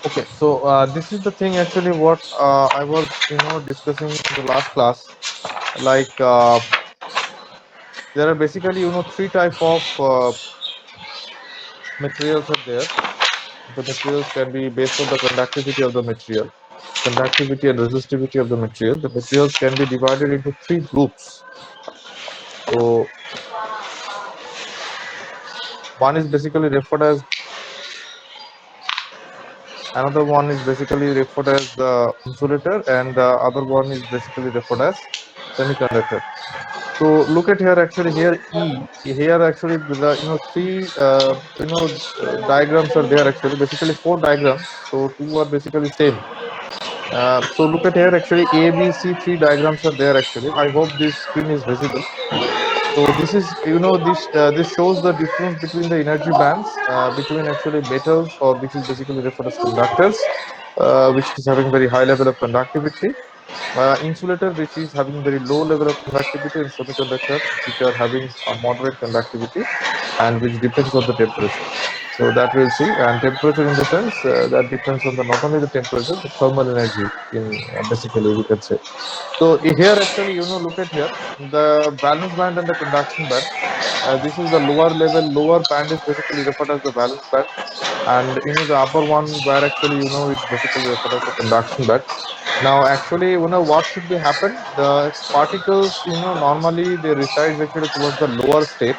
Okay, so this is the thing actually what I was discussing in the last class. Like there are basically three type of materials are there. The materials can be based on the conductivity of the material, conductivity and resistivity of the material. The materials can be divided into three groups. So one is basically referred as, another one is basically referred as the insulator, and the other one is basically referred as semiconductor. So look at here actually here here actually the three diagrams are there actually, basically four diagrams. So two are basically same. So look at here actually A, B, C, three diagrams are there actually. I hope this screen is visible. So this is this shows the difference between the energy bands between actually metals, or which is basically referred as conductors, which is having very high level of conductivity, insulator which is having very low level of conductivity, and semiconductor which are having a moderate conductivity and which depends on the temperature. So that we'll see, and temperature in the sense that depends on the not only the temperature, the thermal energy in basically we can say. So here actually look at here the valence band and the conduction band. This is the lower level, lower band is basically referred as the valence band, and the upper one where actually it's basically referred as the conduction band. Now, actually, what should be happen? The particles, normally they resides actually towards the lower state,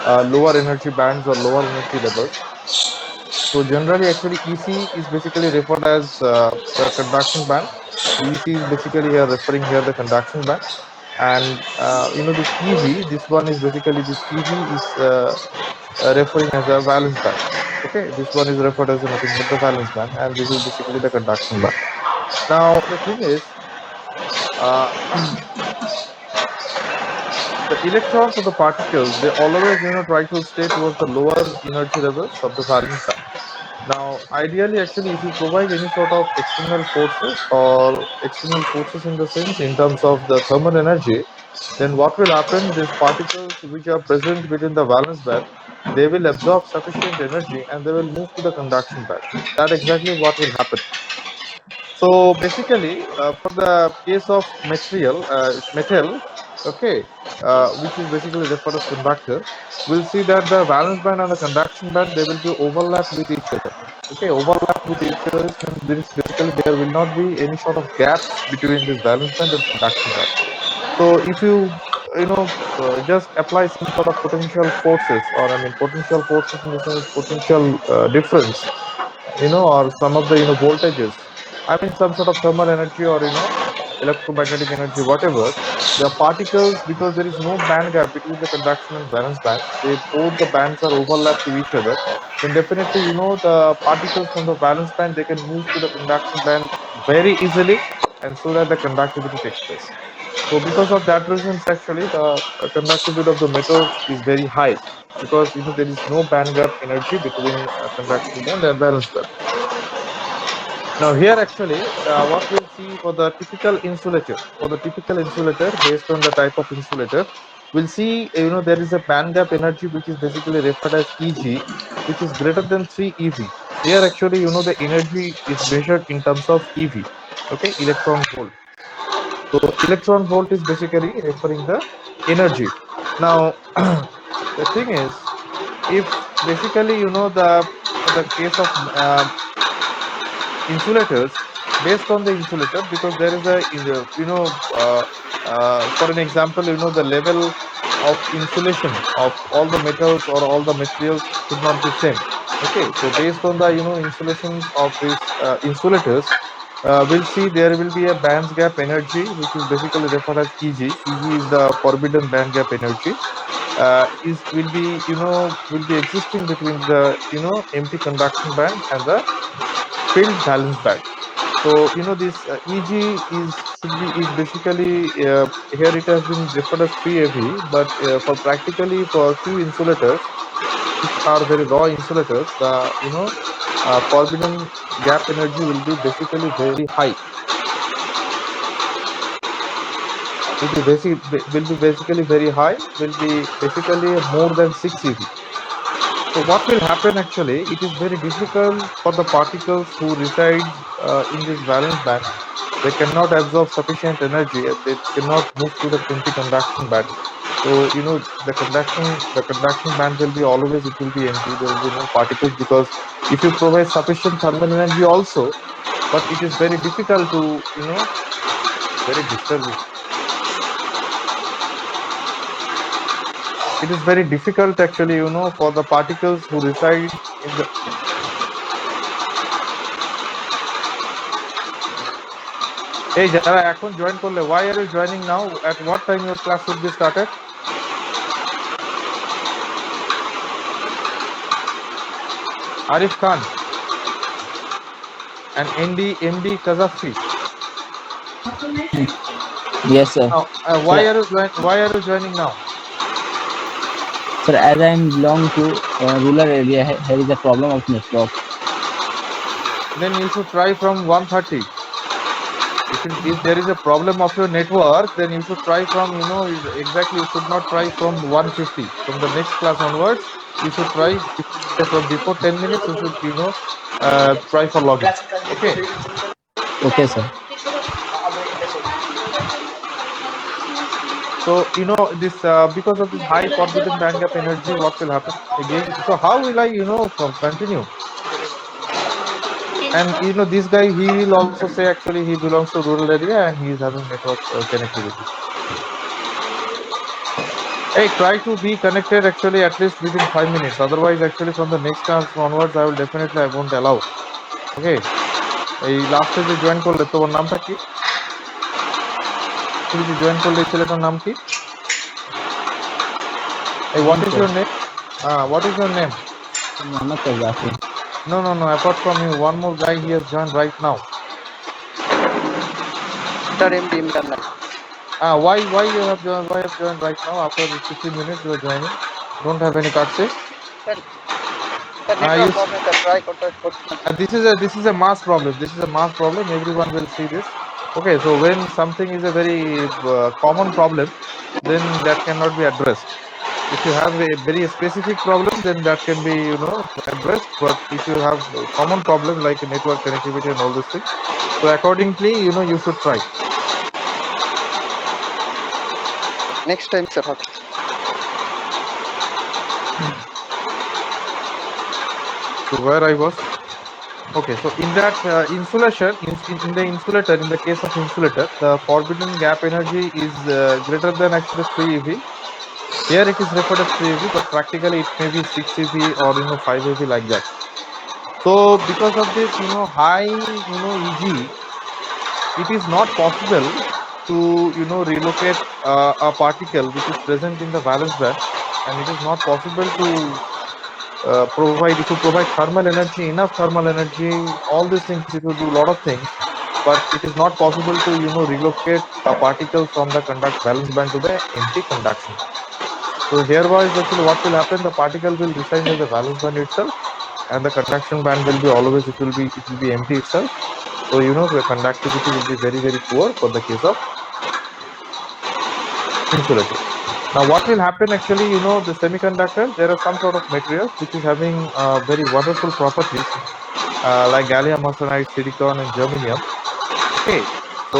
lower energy bands or lower energy levels. So generally, actually, EC is basically referred as the conduction band. EC is basically here referring here the conduction band, and this EV, this one is basically this EV is referring as a valence band. Okay, this one is referred as nothing but the valence band, and this is basically the conduction band. Now, the thing is. Uh, the electrons or the particles, they always try to stay towards the lower energy levels of the valence band. Now ideally actually if you provide any sort of external forces, or external forces in the sense in terms of the thermal energy, then what will happen, these particles which are present within the valence band, they will absorb sufficient energy and they will move to the conduction band. That exactly what will happen. So basically, for the case of metal, okay, which is basically referred as conductor, we'll see that the valence band and the conduction band, they will be overlapped with each other. Okay, overlap with each other means there is basically there will not be any sort of gaps between this valence band and conduction band. So if you just apply some sort of potential forces, or I mean potential forces in the sense potential difference, or some of the voltages. I mean, some sort of thermal energy, or electromagnetic energy, whatever. The particles, because there is no band gap between the conduction and valence band, they both the bands are overlapped to each other. Then definitely, the particles from the valence band, they can move to the conduction band very easily, and so that the conductivity takes place. So because of that reasons, actually, the conductivity of the metals is very high, because there is no band gap energy between conduction band and valence band. Now here actually, what we'll see for the typical insulator, based on the type of insulator, we'll see there is a band gap energy which is basically referred as Eg, which is greater than 3 eV. Here actually the energy is measured in terms of eV. Okay, electron volt. So electron volt is basically referring the energy. Now the thing is, if basically the case of insulators, based on the insulator, because there is a for an example, the level of insulation of all the metals or all the materials should not be same. Okay, so based on the insulations of these insulators, we'll see there will be a bands gap energy which is basically referred as Eg. Eg is the forbidden band gap energy, is will be will be existing between the empty conduction band and the filled valence band. So this Eg is should be is basically here it has been referred as 3 eV, but for practically for few insulators which are very raw insulators, the forbidden gap energy will be basically very high. Will be basically very high. Will be basically more than 6 eV. So what will happen actually, it is very difficult for the particles who reside in this valence band. They cannot absorb sufficient energy and they cannot move to the empty conduction band. So the conduction band will be always, it will be empty. There will be no particles because if you provide sufficient thermal energy also, but it is very difficult to very disturbing. It is very difficult actually, for the particles who reside in the. Hey, যারা এখন join করলে, why are you joining now? At what time your class should be started? Arif Khan and MD Kazafi. Yes, sir. Now, Sir, why are you joining now? sir, as I am belong to rural area, here is a problem of network. Then you should try from 1:30. If there is a problem of your network, then you should try from exactly. You should not try from 1:50. From the next class onwards, you should try from before 10 minutes. You should try for login. Okay. Okay, sir. So this because of this high forbidden band gap energy, what will happen again? So how will I continue? And this guy, he will also say actually he belongs to rural area and he is having network connectivity. Hey, try to be connected actually at least within 5 minutes. Otherwise, actually from the next class onwards, I won't allow. Okay. এই লাস্টে যে join করলে তোমার নামটা কি? তুমি যে join করলে এই ছেলেটার নাম কি? Hey, what is your name? What is your name? Mohammed Kazafi. No. Apart from you, one more guy he has joined right now. Sir, MD Imran. Why you have joined? Why have joined right now? After 15 minutes you are joining. Don't have any card say. Sir, network problem, sir. Try contact করছিলাম। This is a mass problem. This is a mass problem. Everyone will see this. Okay, so when something is a very common problem, then that cannot be addressed. If you have a very specific problem, then that can be addressed. But if you have a common problem like network connectivity and all these things, so accordingly you should try. Next time, sir. হবে। So where I was. Okay, so in that insulation, in the insulator, in the case of insulator, the forbidden gap energy is greater than actually 3 eV. Here it is referred as 3 eV, but practically it may be 6 eV or 5 eV like that. So because of this high EG, it is not possible to relocate a particle which is present in the valence band, and it is not possible to provide, if you provide thermal energy, enough thermal energy, all these things, if you do a lot of things, but it is not possible to relocate a particle from the conduct valence band to the empty conduction. So herewise actually what will happen, the particle will reside in the valence band itself, and the conduction band will be always, it will be empty itself. So the conductivity will be very very poor for the case of insulator. Now what will happen actually, the semiconductor, there are some sort of materials which is having very wonderful properties, like gallium arsenide, silicon, and germanium. Okay, so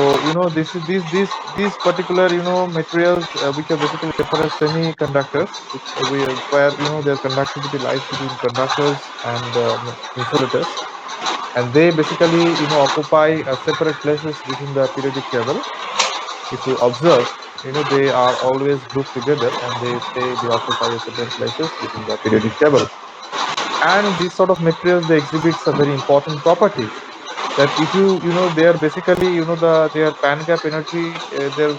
this is these particular materials which are basically referred as semiconductors, where their conductivity lies between conductors and insulators, and they basically occupy separate places within the periodic table. If you observe, they are always grouped together and they occupy certain places within the periodic table. And these sort of materials, they exhibit some very important properties, that if they are basically their band gap energy, their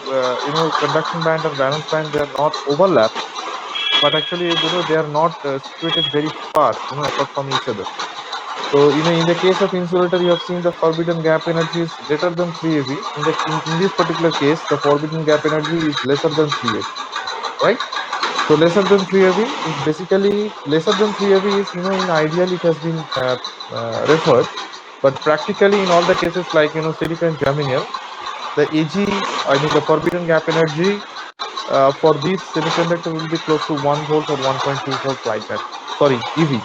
conduction band and valence band, they are not overlap, but actually they are not situated very far apart from each other. So in the case of insulator, you have seen the forbidden gap energy is greater than 3 eV. In this particular case, the forbidden gap energy is lesser than 3 eV, right? So lesser than 3 eV is basically, lesser than 3 eV is in ideal it has been referred, but practically in all the cases like silicon, germanium, the AG, I mean the forbidden gap energy for these semiconductor will be close to 1 volt or 1.2 volt like that. Sorry, EV,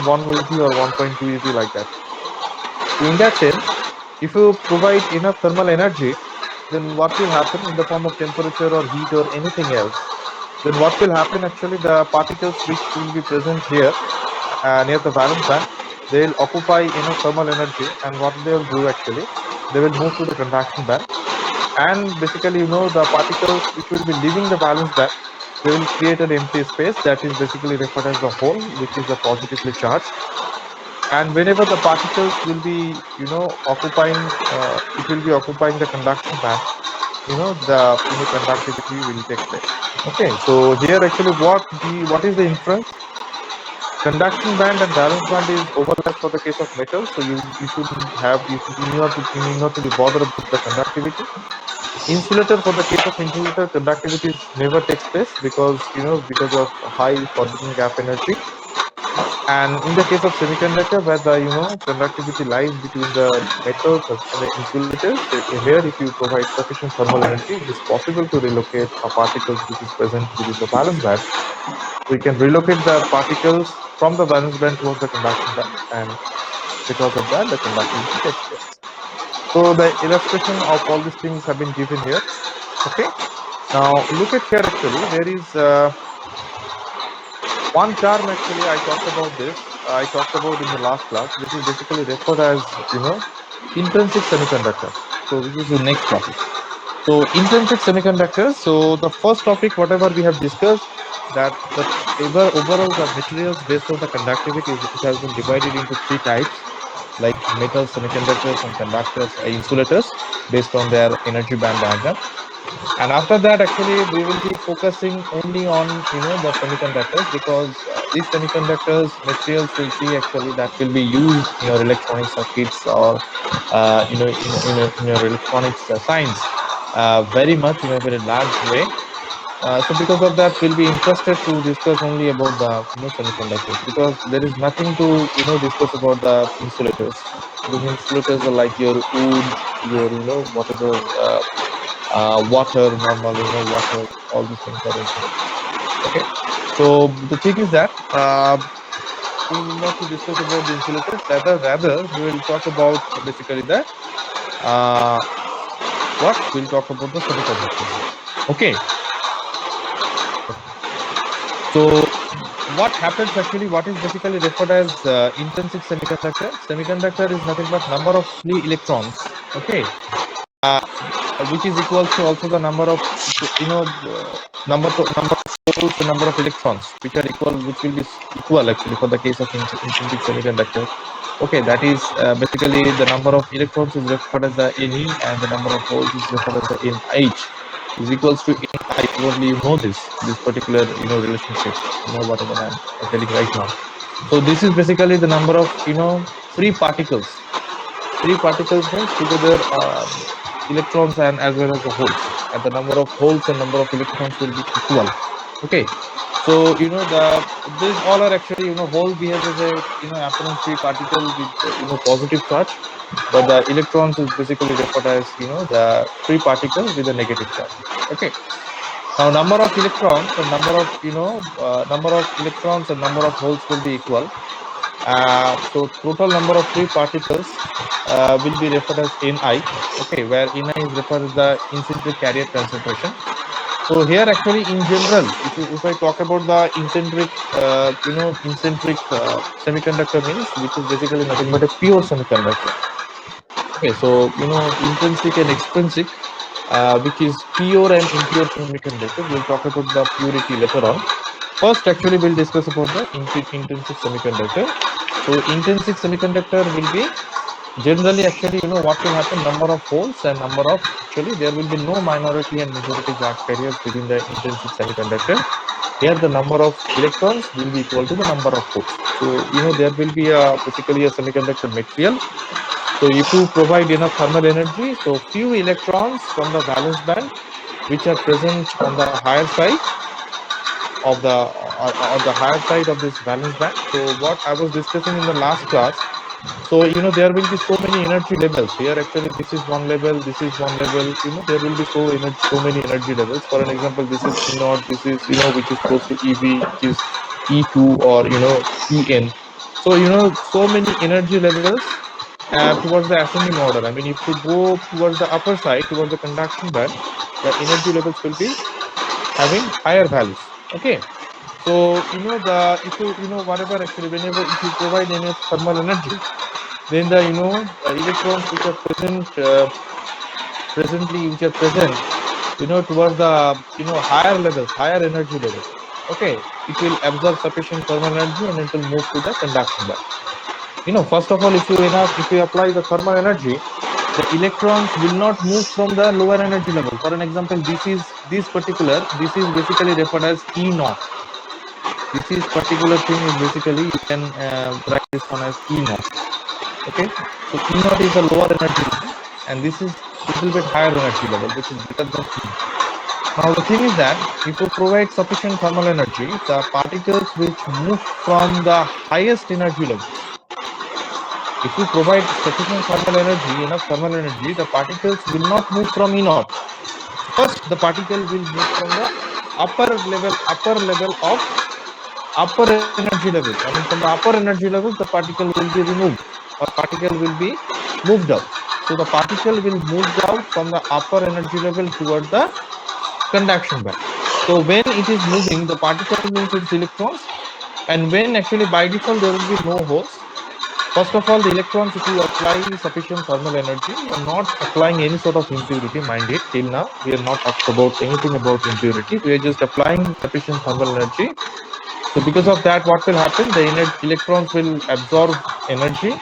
1 EV or 1.2 EV like that. So in that sense, if you provide enough thermal energy, then what will happen in the form of temperature or heat or anything else? Then what will happen actually, the particles which will be present here near the valence band, they'll occupy enough thermal energy, and what they'll do actually, they will move to the conduction band, and basically the particles which will be leaving the valence band, they will create an empty space that is basically referred as the hole, which is a positively charged. And whenever the particles will be occupying, it will be occupying the conduction band, the conductivity will take place. Okay, so here actually what is the inference? Conduction band and valence band is overlap for the case of metal, so you shouldn't have you need not to be bothered about the conductivity. Insulator, for the case of insulator, conductivity never takes place because because of high forbidden gap energy. And in the case of semiconductor, where the conductivity lies between the metals and the insulators, here if you provide sufficient thermal energy, it is possible to relocate a particles which is present within the valence band. We can relocate the particles from the valence band towards the conduction band, and because of that, the conductivity takes place. So the illustration of all these things have been given here. Okay. Now look at here. Actually, there is one term. Actually, I talked about this. I talked about in the last class, which is basically referred as intrinsic semiconductors. So this is the next topic. So intrinsic semiconductors. So the first topic, whatever we have discussed, that the overall the materials based on the conductivity it has been divided into three types, like metals, semiconductors, and conductors, insulators, based on their energy band diagram. And after that, actually, we will be focusing only on the semiconductors, because these semiconductors materials will see actually that will be used in your electronic circuits, or in your electronics science, very much in a very large way. So because of that, we'll be interested to discuss only about the semiconductors, because there is nothing to discuss about the insulators, because insulators are like your wood, your whatever, water, normal water, all these things are insulators. Okay, so the thing is that we need not to discuss about the insulators. Rather we will talk about basically the uh, what we'll talk about the semiconductors. Okay. So what happens actually, what is basically referred as intrinsic semiconductor? Semiconductor is nothing but number of free electrons. Okay, uh, which is equals to also the number of number of holes, the number of electrons, which are equal, which will be equal actually for the case of intrinsic semiconductor. Okay, that is basically the number of electrons is referred as the Ne, and the number of holes is referred as the Nih, is equals to Ni. Probably this particular relationship, whatever I'm telling right now. So this is basically the number of free particles. Free particles means together electrons and as well as the holes, and the number of holes and number of electrons will be equal. Okay, so the these all are actually hole behaves as a apparent free particle with positive charge, but the electrons is basically referred as the free particle with a negative charge. Okay, now number of electrons and number of electrons and number of holes will be equal. So total number of free particles will be referred as Ni. Okay, where Ni is referred as the eccentric carrier concentration. So here actually in general, if I talk about the eccentric, eccentric semiconductor means, which is basically nothing but a pure semiconductor. Okay, so intrinsic and extrinsic, which is pure and impure semiconductor. We'll talk about the purity later on. First, actually, we'll discuss about the intrinsic semiconductor. So intrinsic semiconductor will be generally actually what will happen, number of holes and number of, actually there will be no minority and majority charge carriers within the intrinsic semiconductor. Here the number of electrons will be equal to the number of holes. So there will be a basically a semiconductor material. So if you provide enough thermal energy, so few electrons from the valence band which are present on the higher side of the on the higher side of this valence band. So what I was discussing in the last class, So, there will be so many energy levels. Here, actually, this is one level, this is one level. There will be so many energy levels. For an example, this is E naught, this is, which is close to EV, which is E2 or, En. So, so many energy levels towards the ascending order. I mean, if you go towards the upper side, towards the conduction band, the energy levels will be having higher values. Okay. So, if whatever actually, whenever, if you provide any thermal energy, then the electrons which are presently which are present towards the higher levels, higher energy levels, okay, it will absorb sufficient thermal energy and it will move to the conduction band. First of all, if you apply the thermal energy, the electrons will not move from the lower energy level. For an example, this is basically referred as E naught. This is particular thing is basically, you can write this one as E naught. Okay, so E naught is the lower energy level, and this is little bit higher energy level, which is greater than E. Now the thing is that if you provide sufficient thermal energy, the particles which move from the highest energy levels, if you provide sufficient thermal energy, enough thermal energy, the particles will not move from E naught. First, the particle will move from the upper level of upper energy levels. I mean, from the upper energy levels, the particle will be removed or particle will be moved out. So the particle will move out from the upper energy level toward the conduction band. So when it is moving, the particle means its electrons, and when actually by default there will be no holes. First of all, the electrons, if you apply sufficient thermal energy, you are not applying any sort of impurity, mind it, till now. We are not talked about anything about impurity. We are just applying sufficient thermal energy. So because of that, what will happen? The electrons will absorb energy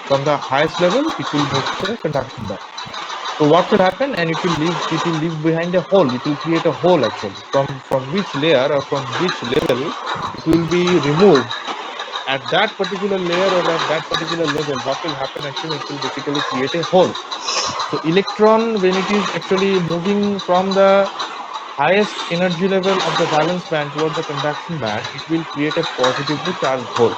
from the highest level. It will move to the conduction band. So what will happen? And it will leave behind a hole. It will create a hole actually. From which layer or from which level it will be removed. At that particular layer or at that particular level, what will happen actually? It will basically create a hole. So electron, when it is actually moving from the highest energy level of the valence band towards the conduction band, it will create a positively charged hole.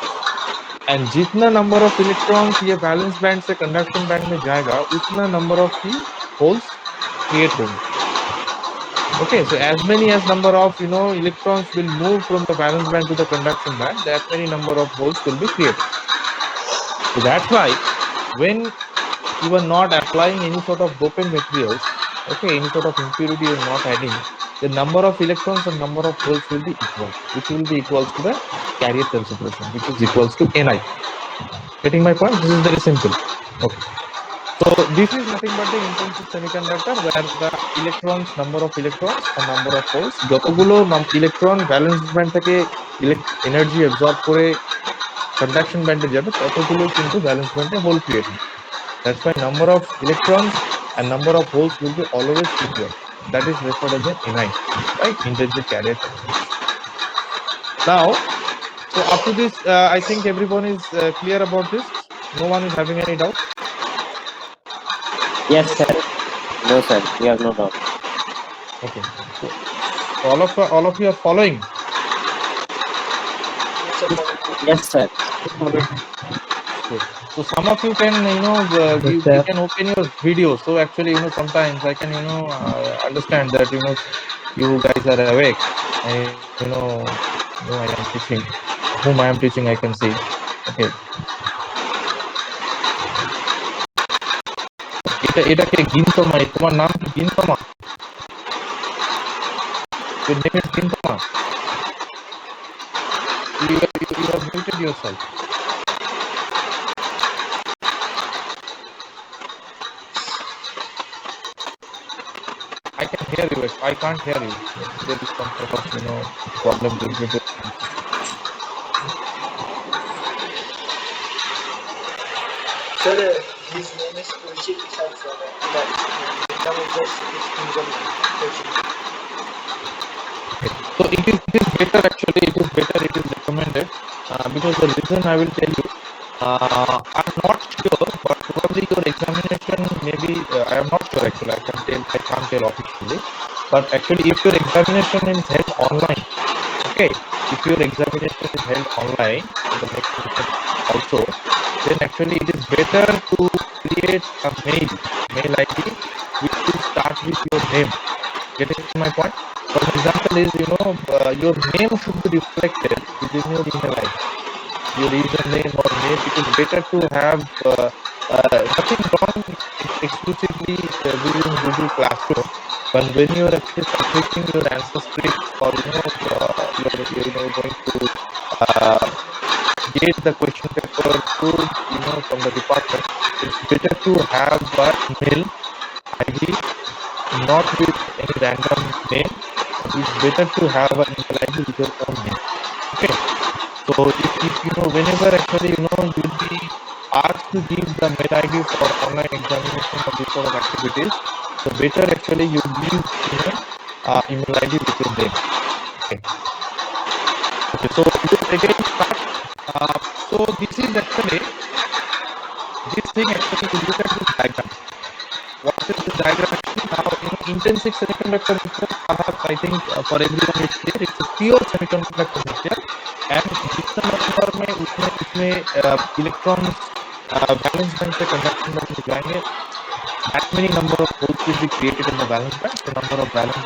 And जितना number of electrons ये valence band से conduction band में जाएगा, उतना number of he holes create होंगे. Okay, so as many as number of electrons will move from the valence band to the conduction band, that many number of holes will be created. So that's why when you are not applying any sort of dopant materials, okay, any sort of impurity you're not adding, the number of electrons and number of holes will be equal, which will be equals to the carrier concentration, which is equals to Ni. Getting my point? This is very simple. Okay. So this is nothing but the intrinsic semiconductor where the electrons, number of electrons and number of holes, যতগুলো electron valence band থেকে energy absorb করে conduction band এ যাবে, ততগুলোই কিন্তু valence band এ hole create হবে. That's why number of electrons and number of holes will be always equal. That is referred as an Ni, right? Intrinsic carrier concentration. Now, so up to this, I think everyone is clear about this. No one is having any doubt. Yes, sir. No, sir, we have no doubt. Okay. So all of you are following. Yes, sir. Good. So some of you can, you can open your video. So actually, sometimes I can, understand that, you guys are awake and, I am teaching, whom I am teaching, I can see. Okay. এটা কে গিনতমা? তোমার নাম কি গিনতমা? Your name is Gintama. You have muted yourself. I can hear you. I can't hear you. There is some sort of problem with the. Sir, his name is Tulsi Prasad, sir. Gintama is just his kingdom name. So it is better actually. It is better. It is recommended because the reason I will tell you. I'm not sure, but probably your examination maybe I am not sure actually. I can't tell officially. But actually, if your examination is held online, okay. If your examination is held online, the next question also, then actually it is better to create a mail ID which will start with your name. Getting my point? For example, is your name should be reflected within your email ID. Your username or name. It is better to have nothing wrong exclusively using Google Classroom. But when you are actually submitting your answer script or you're going to get the question paper approved, from the department, it's better to have a mail ID, not with any random name. It's better to have an email ID with your own name. Okay. So if whenever actually you'll be asked to give the mail ID for online examination of this sort of activities, so better actually you give email ID with your name. Okay. So let's again start. So this is actually this thing actually you look at this diagram. What is the diagram actually? Now intrinsic semiconductor material, perhaps I think for everyone it's clear, it's a pure semiconductor material and जितना number में उसमें electrons valence band से conduction band में जाएंगे, that many number of holes will be created in the valence band. The number of valence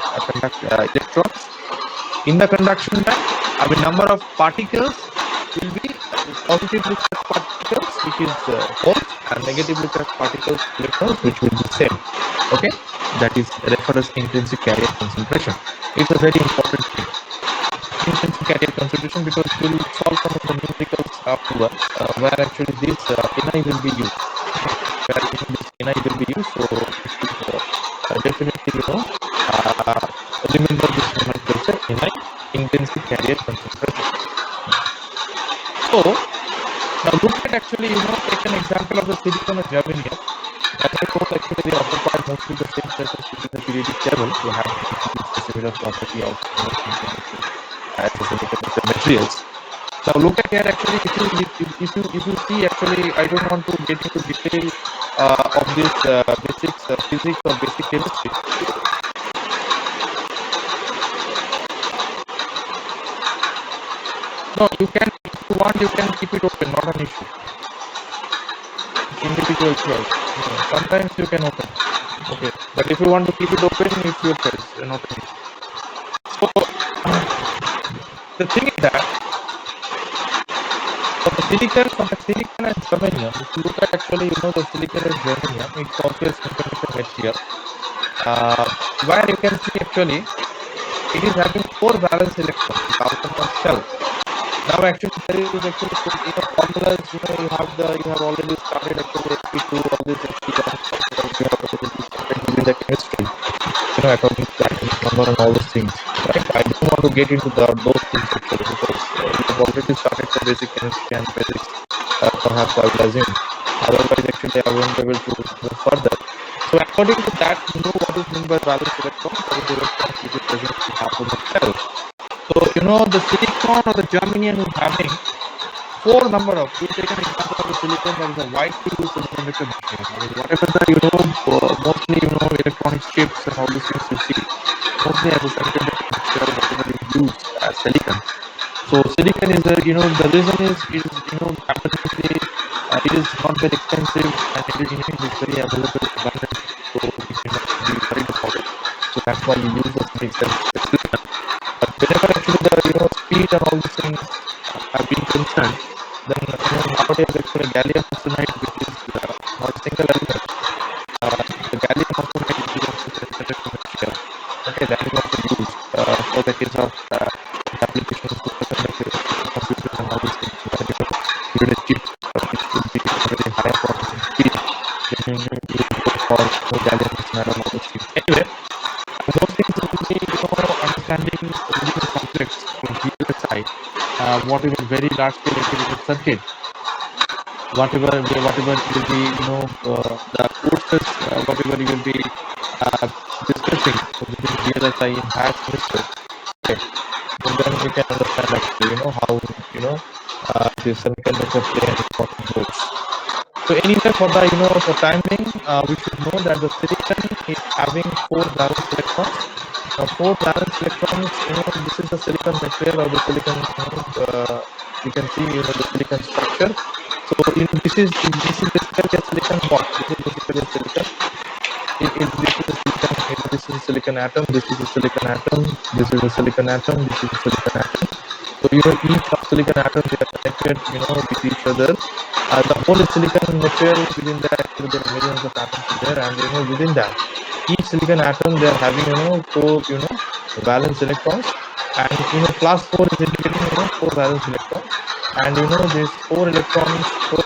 electrons in the conduction band, number of particles will be positively charged particles, which is holes, and negatively charged particles, electrons, which will be same. Okay, that is referred as intrinsic carrier concentration. It's a very important thing. Intrinsic carrier concentration, because it will solve some of the numericals afterwards, where actually this Ni will be used. Where this Ni will be used, so you should definitely remember this nomenclature, Ni, intrinsic carrier concentration. So now look at actually take an example of the silicon or germanium. As I told, actually they occupy mostly the same place as the periodic table. You have the similar property of as the semiconductor materials. Now look at here actually, if you see actually, I don't want to get into detail of this basics physics or basic chemistry. No, you can, if you want, you can keep it open, not an issue. Individual choice. Sometimes you can open. Okay, but if you want to keep it open, it's your choice, not an issue. So the thing is that for the silicon and germanium, if you look at actually, the silicon and germanium, it's also a semiconductor material. Where you can see actually, it is having 4 valence electrons, the outermost shell. Now actually there is actually formulas, you have already started actually sp2, all this sp1, you have already started using the chemistry, according to atomic number and all those things, right? I don't want to get into those things actually, because you have already started the basic chemistry and basics, perhaps I will assume. Otherwise actually I won't be able to move further. So according to that, what is meant by valence electrons, or the electrons which is present in the outermost shell. So the silicon or the germanium is having 4 number of. We take an example of the silicon that is a widely used semiconductor material. Whatever the mostly electronic chips and all these things you see, mostly as a semiconductor material, whatever is used as silicon. So silicon is the reason is apparently it is not very expensive and it is very available, abundant. So we cannot be worried about it. So that's why we use the silicon. But whenever actually the speed and all these things have been concerned, then nowadays actually gallium arsenide, which is not a single element, the gallium arsenide, which is also semiconductor material, okay, that is also used for the case of application of superconductor computers and all these things. Even a chip which could be very higher processing speed, then you go for gallium arsenide and all those things. Anyway, those things will be understanding really complex from VLSI, whatever very large scale integrated circuit, whatever will be the courses, whatever you will be discussing within VLSI in higher semester. Okay, and then we can understand actually how the semiconductor play an important role. So anyway, for the for timing, we should know that the silicon is having 4 valence electrons. Now 4 valence electrons, this is the silicon material or the silicon, you can see the silicon structure. So this is basically a silicon bond. This is basically a silicon. This is a silicon atom. This is a silicon atom. This is a silicon atom. This is a silicon atom. So each of silicon atoms they are connected, with each other. The whole silicon material within that, there are millions of atoms there, and within that, each silicon atom they are having four valence electrons, and class 4 is indicating four valence electrons, and these four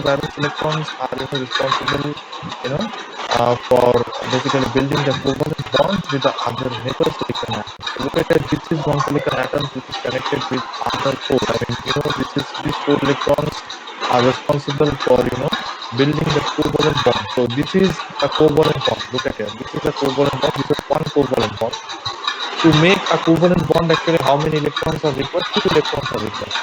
valence electrons are responsible for basically building the covalent bonds with the other neighbor silicon atoms. So look at it, this is one silicon atom which is connected with other four. I mean, these four electrons are responsible for building the covalent bond. So this is a covalent bond. Look at here. This is a covalent bond. This is one covalent bond. To make a covalent bond, actually, how many electrons are required? 2 electrons are required.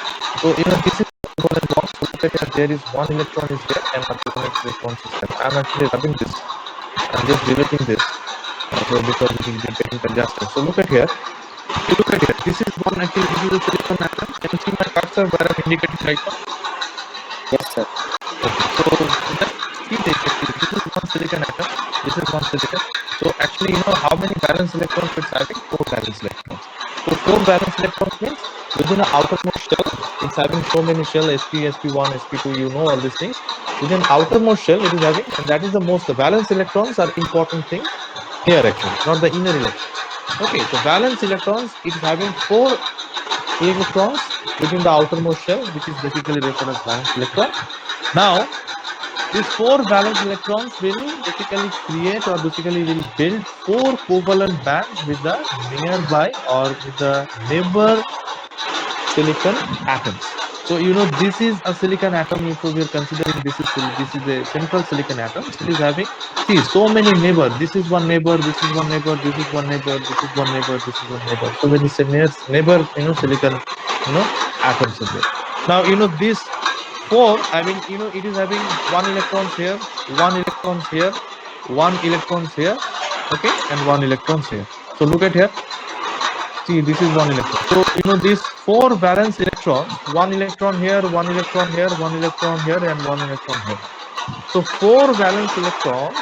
So this is a covalent bond. So look at here. There is one electron is there and another electron is there. I'm actually rubbing this. I'm just deleting this. So because it will be getting congested. So look at here. You look at here. This is one actually. This is a silicon atom. Can you see my cursor where I'm indicating right now? Yes, sir. So just keep this. This is one silicon atom. This is one silicon. So actually, how many valence electrons it's having? 4 valence electrons. So 4 valence electrons means within the outermost shell, it's having so many shell, sp, sp1, sp2. All these things. Within outermost shell, it is having, and that is the most. The valence electrons are important thing here actually, not the inner electrons. Okay, so valence electrons, it is having 4 electrons within the outermost shell, which is basically referred as valence electron. Now, these 4 valence electrons will basically create or basically will build 4 covalent bands with the nearby or with the neighbor silicon atoms. So this is a silicon atom. If we are considering this is a central silicon atom, it is having so many neighbor. This is one neighbor. This is one neighbor. This is one neighbor. This is one neighbor. This is one neighbor. So many neighbor silicon atoms in there. Now this 4. I mean it is having 1 electrons here, 1 electrons here, 1 electrons here, okay, and 1 electrons here. So look at here. See, this is 1 electron. So these 4 valence electrons, 1 electron here, 1 electron here, 1 electron here, and 1 electron here. So 4 valence electrons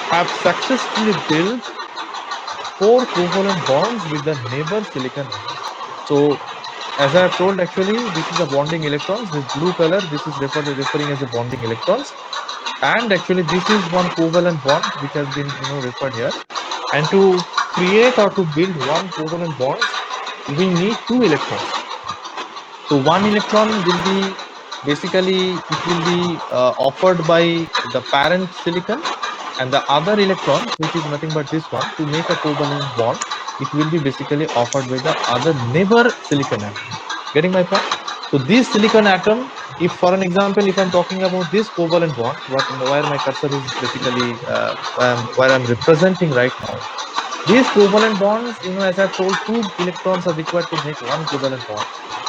have successfully built 4 covalent bonds with the neighbor silicon. So as I have told, actually this is a bonding electrons. This blue color, this is referring as a bonding electrons, and actually this is one covalent bond which has been referred here. And to create or to build one covalent bond, we need 2 electrons. So 1 electron will be basically offered by the parent silicon, and the other electron, which is nothing but this one, to make a covalent bond, it will be basically offered by the other neighbor silicon atom. Getting my point? So this silicon atom, if for an example, if I'm talking about this covalent bond, where my cursor is basically where I'm representing right now, these covalent bonds, as I've told, 2 electrons are required to make one covalent bond.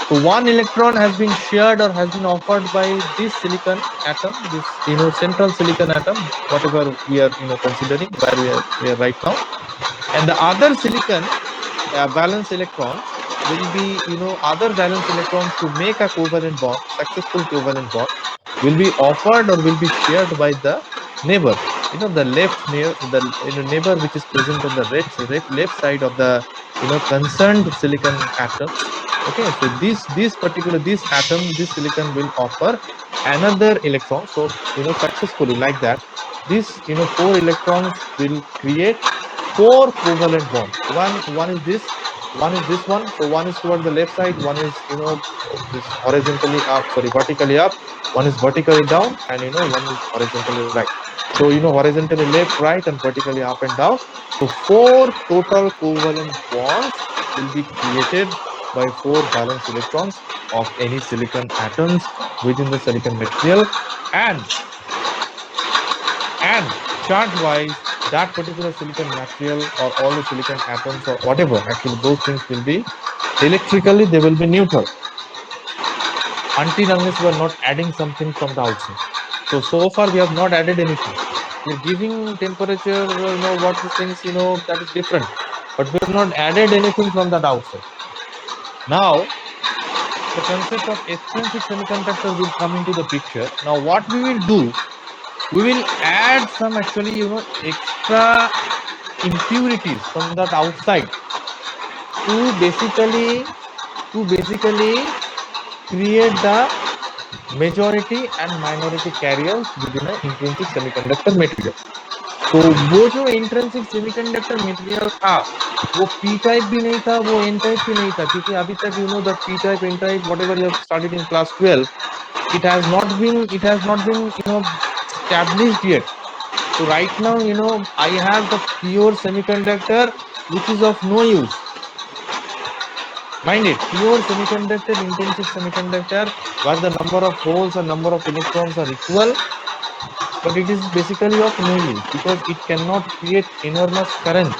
So 1 electron has been shared or has been offered by this silicon atom, this central silicon atom, whatever we are considering, where we are right now, and the other silicon valence electrons will be other valence electrons to make a covalent bond, successful covalent bond, will be offered or will be shared by the neighbor. The left near the neighbor which is present on the left side of the concerned silicon atom. Okay, so this atom, this silicon will offer another electron. So successfully like that, this 4 electrons will create 4 covalent bonds. One is this, one is this one. So one is toward the left side, one is this horizontally up, sorry, vertically up, one is vertically down, and one is horizontally right. So horizontally left, right, and vertically up and down. So 4 total covalent bonds will be created by 4 valence electrons of any silicon atoms within the silicon material, and charge wise, that particular silicon material or all the silicon atoms or whatever, actually those things will be electrically, they will be neutral until unless we are not adding something from the outside. So far we have not added anything. We're giving temperature, what the things, that is different, but we have not added anything from that outside. Now the concept of extrinsic semiconductor will come into the picture. Now, what we will do, we will add some actually, extra impurities from that outside to basically create the majority and minority carriers within an intrinsic semiconductor material. तो वो जो intrinsic semiconductor material था वो P type भी नहीं था, वो N type भी नहीं था, क्योंकि अभी तक that P type N type whatever you have studied in class 12, it has not been established yet. So right now, I have the pure semiconductor which is of no use. Mind it, pure semiconductor, intrinsic semiconductor, where the number of holes and number of electrons are equal, but it is basically of no use because it cannot create enormous currents.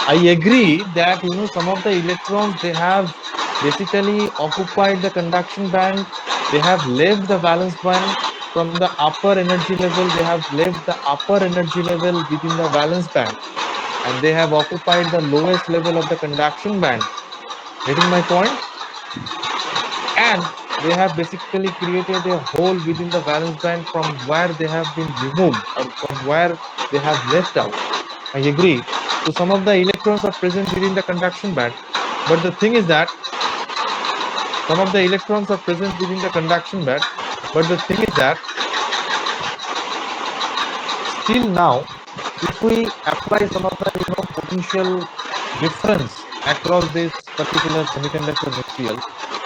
I agree that some of the electrons, they have basically occupied the conduction band, they have left the valence band. From the upper energy level, they have left the upper energy level within the valence band, and they have occupied the lowest level of the conduction band. Getting my point? And they have basically created a hole within the valence band from where they have been removed or from where they have left out. I agree. So some of the electrons are present within the conduction band, but the thing is that some of the electrons are present within the conduction band, but the thing is that still now, if we apply some of the potential difference across this particular semiconductor material,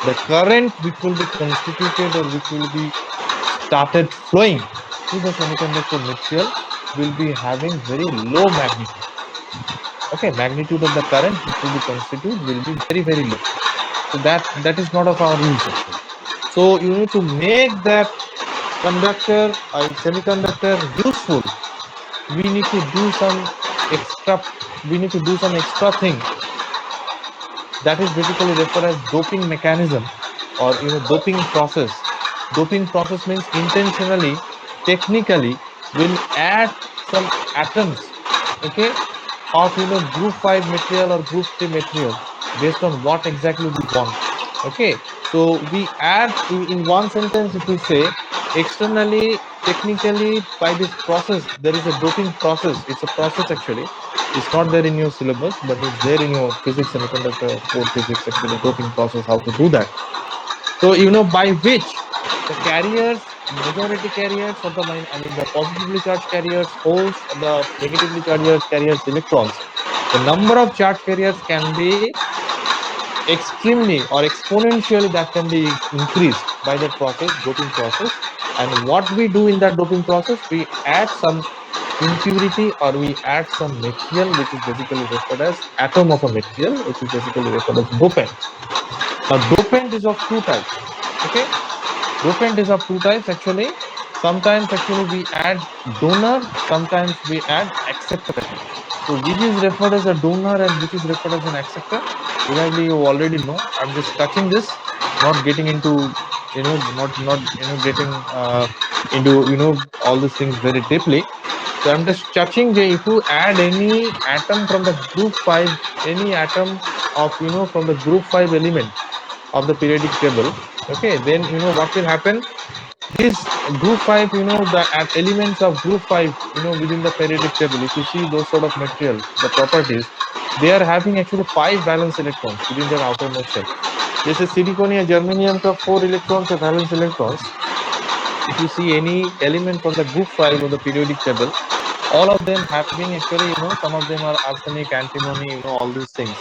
the current which will be constituted or which will be started flowing through the semiconductor material will be having very low magnitude. Okay, magnitude of the current which will be constituted will be very low. So that is not of our use actually. So you need to make that conductor or semiconductor useful. We need to do some extra. We need to do some extra thing that is basically referred as doping mechanism or doping process. Doping process means intentionally, technically, will add some atoms, okay, of group 5 material or group 3 material based on what exactly we want. Okay, so we add in one sentence, if we say externally, technically, by this process, there is a doping process. It's a process actually. It's not there in your syllabus, but it's there in your physics, semiconductor core physics, actually, doping process, how to do that. So, by which the carriers, majority carriers of the the positively charged carriers, holes, the negatively charged carriers, electrons, the number of charge carriers can be extremely or exponentially that can be increased by that process, doping process. And what we do in that doping process, we add some impurity or we add some material which is basically referred as atom of a material, which is basically referred as dopant. Now, dopant is of two types. Okay, dopant is of two types actually. Sometimes actually we add donor, sometimes we add acceptor. So which is referred as a donor and which is referred as an acceptor? Probably you already know. I'm just touching this, not getting into not getting into all these things very deeply. So I'm just touching that if you add any atom from the group 5, any atom of from the group 5 element of the periodic table, okay, then what will happen? This group 5, the elements of group 5, within the periodic table, if you see those sort of material, the properties, they are having actually 5 valence electrons within their outermost shell. जैसे silicon या germanium का 4 electrons है valence electrons. If you see any element from the group 5 of the periodic table, all of them having actually, some of them are arsenic, antimony, all these things.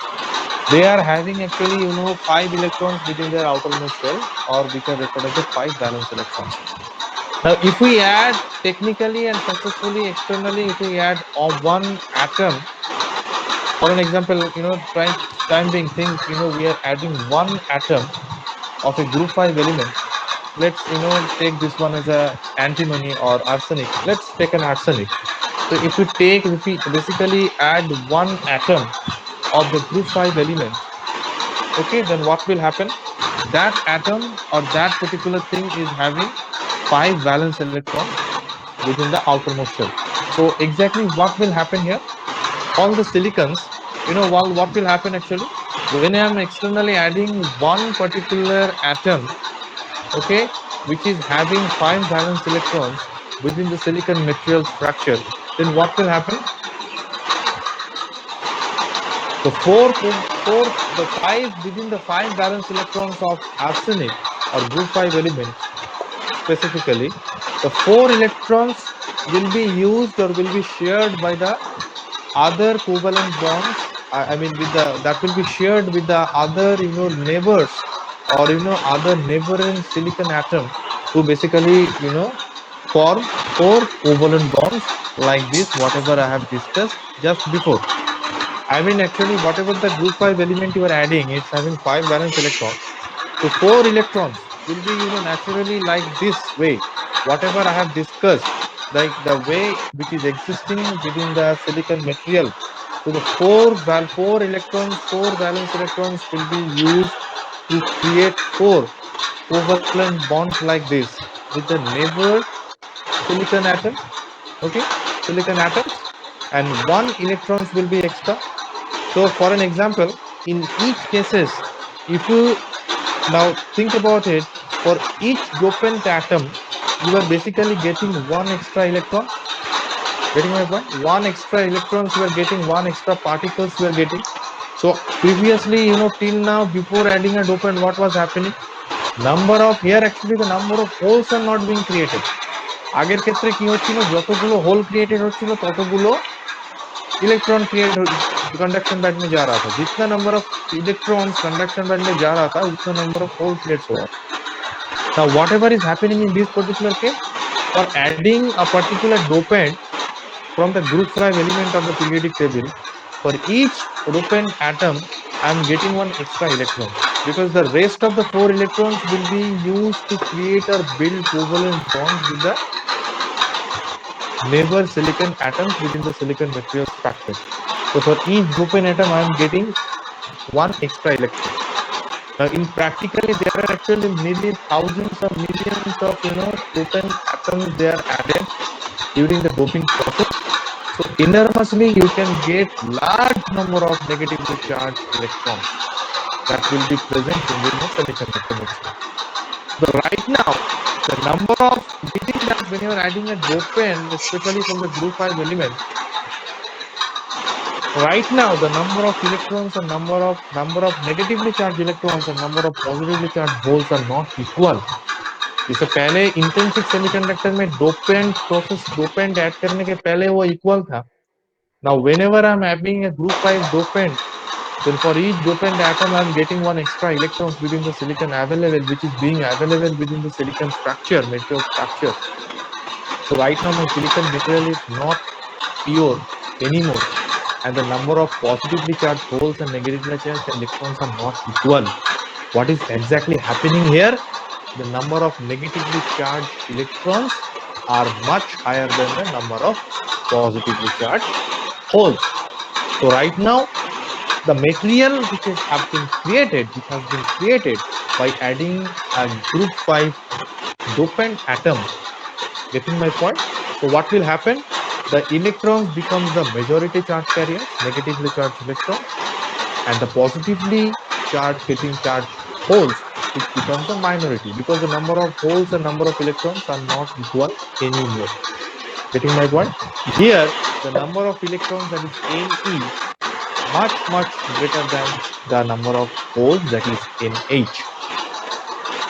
They are having actually, 5 electrons within their outermost shell, or which are referred as the 5 valence electrons. Now, if we add technically and successfully externally, if we add one atom, for an example, time being think, we are adding one atom of a group 5 element. Let's, take this one as a antimony or arsenic. Let's take an arsenic. So if we basically add one atom of the group 5 element, okay, then what will happen? That atom or that particular thing is having 5 valence electrons within the outermost shell. So exactly what will happen here? All the silicons, what will happen actually? when I am externally adding one particular atom, okay, which is having 5 valence electrons within the silicon material structure, then what will happen? The the five within the 5 valence electrons of arsenic or group 5 element specifically, the 4 electrons will be used or will be shared by the other covalent bonds. I mean, with the that will be shared with the other neighbors or other neighboring silicon atom to basically form 4 covalent bonds like this. Whatever I have discussed just before. I mean, actually, whatever the group 5 element you are adding, it's having 5 valence electrons. So 4 electrons will be, naturally like this way. Whatever I have discussed, like the way which is existing within the silicon material. So the 4 valence electrons will be used to create 4 covalent bonds like this with the neighbor silicon atom. Okay, silicon atoms, and 1 electrons will be extra. So for an example, in each cases, if you now think about it, for each dopant atom, you are basically getting 1 extra electrons. Getting my point? 1 extra electrons, you are getting 1 extra particles, you are getting. So previously, till now, before adding a dopant, what was happening? Number of here actually the number of holes are not being created. আগের ক্ষেত্রে কি হচ্ছিল, যতগুলো whole created হচ্ছিল ততগুলো electron create conduction band में जा रहा था. जितना number of electrons conduction band में जा रहा था उतना नंबर ऑफ होल क्रिएट हो रहा था. Now whatever is happening in this particular case, for adding a particular dopant from the group 5 element of the periodic table, for each dopant atom I am getting 1 extra electron, because the rest of the 4 electrons will be used to create or build covalent bonds with the neighbor silicon atoms within the silicon material structure. So for each dopant atom, I am getting 1 extra electron. Now, in practically, there are actually maybe thousands of millions of dopant atoms they are added during the doping process. So enormously, you can get large number of negatively charged electrons that will be present in the semiconductor material. So right now, the number of within that when you are adding a dopant, especially from the group 5 element, right now the number of electrons and number of negatively charged electrons and number of positively charged holes are not equal. इससे पहले intrinsic semiconductor में dopant process dopant add करने के पहले वो equal था. Now whenever I'm having a group 5 dopant, then for each dopant atom I'm getting 1 extra electrons within the silicon available, which is being available within the silicon structure, material structure. So right now my silicon material is not pure anymore, and the number of positively charged holes and negatively charged electrons are not equal. What is exactly happening here? The number of negatively charged electrons are much higher than the number of positively charged holes. So right now, the material which has been created by adding a group 5 dopant atom. Getting my point? So what will happen? The electrons becomes the majority charge carriers, negatively charged electrons, and the positively charged getting charged holes, which becomes a minority, because the number of holes and number of electrons are not equal anymore. Getting my point? Here, the number of electrons, that is Ne, much greater than the number of holes, that is NH.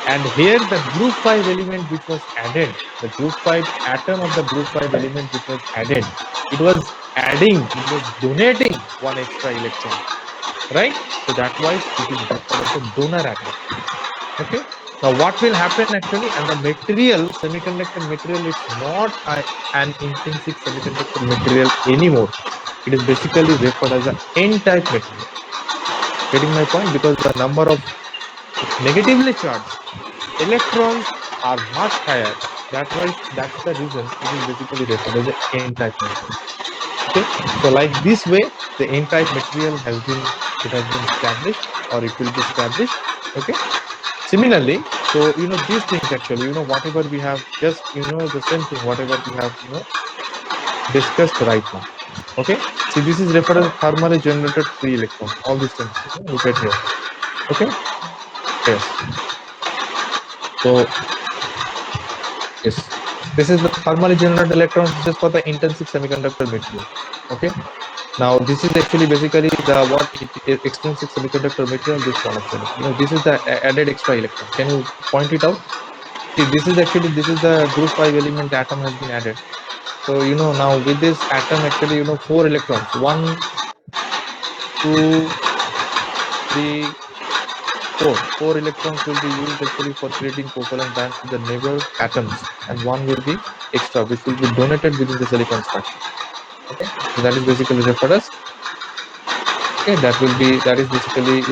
And here the group 5 element which was added, the group 5 atom of the group 5 element which was added, it was donating 1 extra electron, right? So that wise it is referred as a donor atom. Okay. Now what will happen actually, and the material, semiconductor material, it's not an intrinsic semiconductor material anymore. It is basically referred as an N-type material. Getting my point? Because the number of negatively charged electrons are much higher. That's the reason it is basically referred as an N-type material. Okay, so like this way, the N-type material has been established, or it will be established. Okay, similarly, so these things actually, whatever we have just the same thing whatever we have discussed right now. Okay, see, this is referred as thermally generated free electron. All these things, look at here. Okay, yes. So yes, this is the thermally generated electrons. This is for the intrinsic semiconductor material. Okay, now this is actually basically the extrinsic semiconductor material. This one actually, this is the added extra electron. Can you point it out? See, this is the group 5 element atom has been added. So now with this atom actually 4 electrons, 1, 2, 3, 4. 4 electrons will be used actually for creating covalent bonds with the neighbor atoms, and one will be extra, which will be donated within the silicon structure. Okay, so that is basically referred as. Okay, that is basically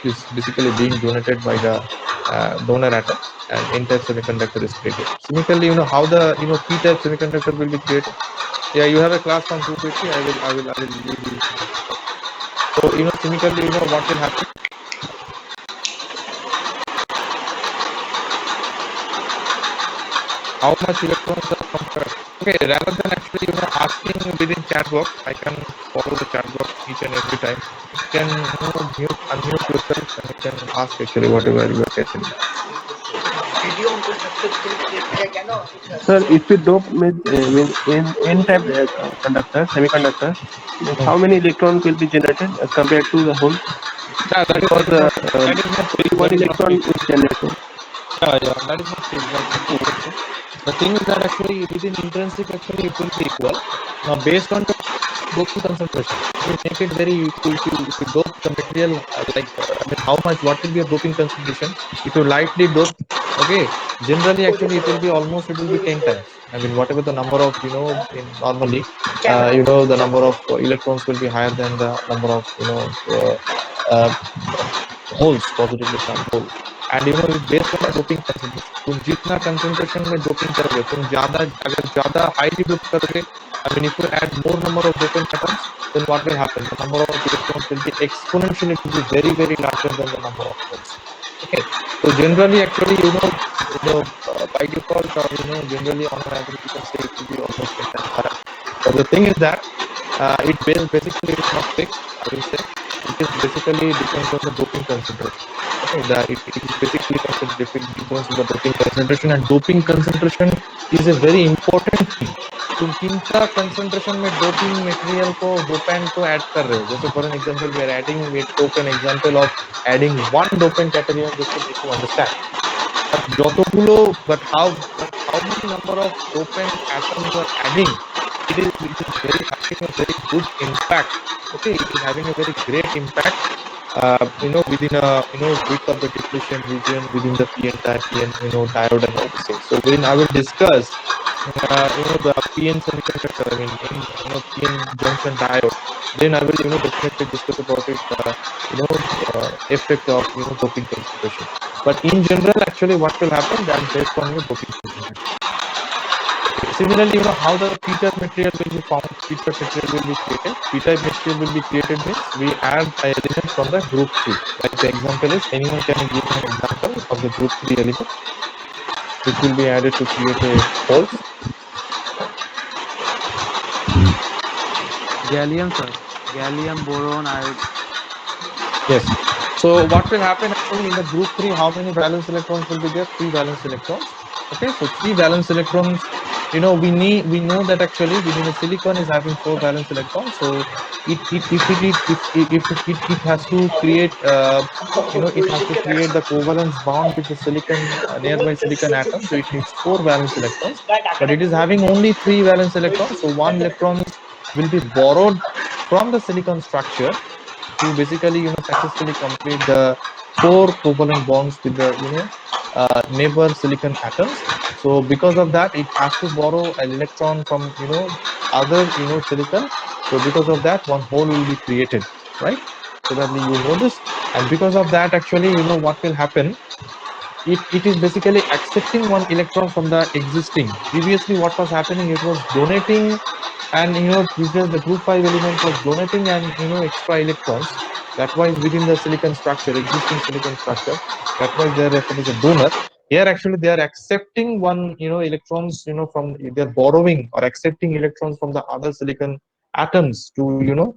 is basically being donated by the donor atoms, and n-type semiconductor is created. Similarly, how the p-type semiconductor will be created. Yeah, you have a class from 250. I will leave you. So similarly, what will happen? How much electrons are compared? Okay, rather than actually asking within chat box, I can follow the chat box each and every time. You can unmute yourself and you can ask actually whatever you are getting. Video on constructed cannot. Sir, if we dope with in n-type semiconductor, means how many electrons will be generated compared to the whole? Yeah, Because that is not only fixed. one That is not electron fixed. is generated. Yeah, that is not fixed. That is not fixed. The thing is that actually within intrinsic actually it will be equal. Now based on the doping concentration, it will make it very if you dope the material I mean how much, what will be your doping concentration if you lightly dope. Okay, generally actually it will be almost, it will be 10 times. I mean whatever the number of in normally the number of electrons will be higher than the number of uh, holes positively charge hole and based on doping concentration तुम जितना concentration में doping करोगे तुम ज्यादा अगर ज्यादा highly dope करोगे I mean if you add more number of dopant atoms then what will happen, the number of electrons will be exponentially, it will be very very larger than the number of holes. Okay, so generally actually by default or generally on an average you can say it will be almost 10 times higher, but the thing is that basically it's not fixed, I will say. It is basically depends on the doping concentration. Okay, it is basically depends on the doping concentration, and doping concentration is a very important thing. तुम कितना concentration में doping material को dopant को add कर रहे हो. जैसे for an example we are adding, we took an example of adding one dopant cation just to make you understand. But how many number of dopant atoms you are adding? It is very having a very good impact. Okay, it is having a very great impact. Within a width of the depletion region within the PN type, PN diode and all these things. So when I will discuss the PN semiconductor, I mean PN junction diode, then I will definitely discuss about it. Effect of doping concentration. But in general, actually, what will happen? That based on your doping concentration. Similarly, how the p-type material will be found, p-type material will be created. P-type material will be created means we add an element from the group 3. Like the example is, anyone can give an example of the group 3 element which will be added to create a holes. Gallium, sir. Gallium, boron, iodine. Yes. So what will happen actually in the group 3, how many valence electrons will be there? 3 valence electrons. Okay, so 3 valence electrons, we know that actually within a silicon is having 4 valence electrons. So it has to create it has to create the covalence bond with the silicon nearby silicon atom. So it needs 4 valence electrons, but it is having only 3 valence electrons. So 1 electron will be borrowed from the silicon structure to basically successfully complete the 4 covalent bonds with the neighbor silicon atoms. So because of that, it has to borrow an electron from other silicon. So because of that, one hole will be created, right? So that you know this, and because of that, actually what will happen, it is basically accepting one electron from the existing. Previously what was happening, it was donating, and because the group 5 element was donating and extra electrons, that was within the silicon structure, existing silicon structure, that was there referred as a donor. Here actually they are accepting one, electrons, from, they're borrowing or accepting electrons from the other silicon atoms to,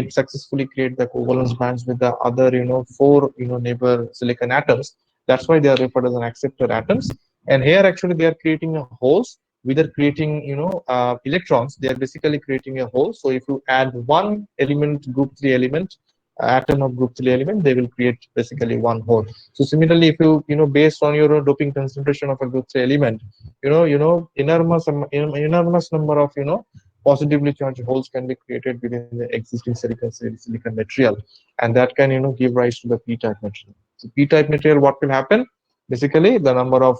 successfully create the covalence bands with the other, four, neighbor silicon atoms. That's why they are referred as an acceptor atoms. And here actually they are creating a holes, whether creating, electrons, they are basically creating a hole. So if you add one element, group 3 element, atom of group 3 element, they will create basically one hole. So similarly, if you based on your doping concentration of a group 3 element, enormous number of positively charged holes can be created within the existing silicon material, and that can give rise to the p-type material. So p-type material, what will happen? Basically, the number of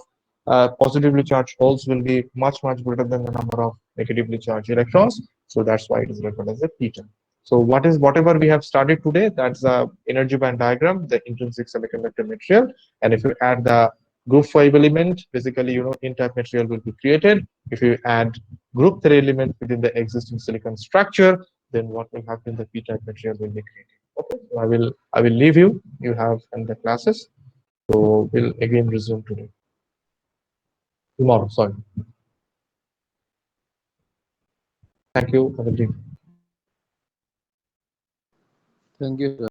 positively charged holes will be much greater than the number of negatively charged electrons. So that's why it is referred as a p-type. So whatever we have studied today, that's the energy band diagram, the intrinsic semiconductor material. And if you add the group 5 element, basically, n-type material will be created. If you add group 3 element within the existing silicon structure, then what will happen? The p-type material will be created. Okay, so I will leave you. You have in the classes. So we'll again resume today. Tomorrow, sorry. Thank you. Have a good day. Thank you, sir.